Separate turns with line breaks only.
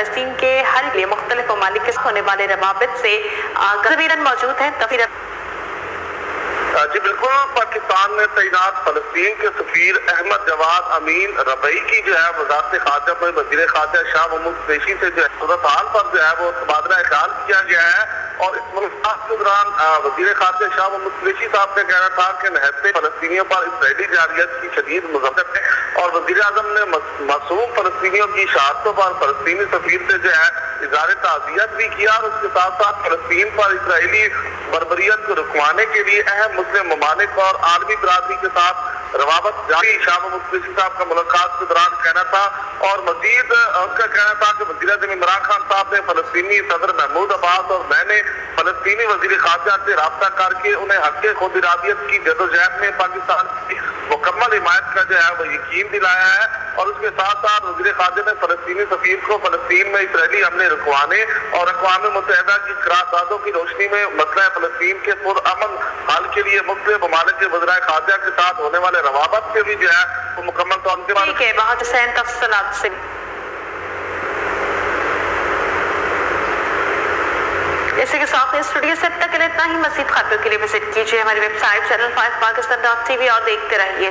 فلسطین کے حل کے لیے مختلف ممالک کے ہونے والے روابط سے غزبیرن موجود ہیں.
جی بالکل، پاکستان میں تعینات فلسطین کے سفیر احمد جواد امین ربیعی کی جو ہے وزارت خارجہ میں وزیر خارجہ شاہ محمود قریشی سے جو ہے صورتحال پر جو ہے وہ تبادلہ خیال کیا گیا ہے. اور اس ملاقات کے دوران وزیر خارجہ شاہ محمود قریشی صاحب نے کہنا تھا کہ نہتے فلسطینیوں پر اسرائیلی جارحیت کی شدید مذمت ہے، اور وزیر اعظم نے معصوم فلسطینیوں کی شہادتوں پر فلسطینی سفیر سے جو ہے اظہار تعزیت بھی کیا، اور اس کے ساتھ ساتھ فلسطین پر اسرائیلی بربریت کو رکوانے کے لیے اہم مسلم ممالک اور عالمی برادری کے ساتھ روابط جاری. شاہ محمود قریشی صاحب کا ملاقات کے دوران کہنا تھا، اور مزید ان کا کہنا تھا کہ وزیر اعظم عمران خان صاحب نے فلسطینی صدر محمود عباس اور میں نے فلسطینی وزیر خارجہ سے رابطہ کر کے انہیں حق خود ارادیت کی جدوجہد میں پاکستان کی مکمل حمایت کا جو ہے وہ یقین دلایا ہے. اور اس کے ساتھ ساتھ وزیر خارجہ نے فلسطینی سفیر کو فلسطین میں اسرائیلی حملے رکوانے اور اقوام متحدہ کی قراردادوں کی روشنی میں مسئلہ فلسطین کے پرامن حل کے لیے مختلف ممالک کے وزراء خارجہ کے ساتھ ہونے والے روابط سے بھی جو ہے وہ مکمل طور پر
ٹھیک ہے. بہت حسین تفصیلات سے جیسے کہ ساتھ اسٹوڈیو سے اب تک اتنا ہی. مزید خبروں کے لیے وزٹ کیجیے ہماری ویب سائٹ channel5pakistan.tv اور دیکھتے رہیے.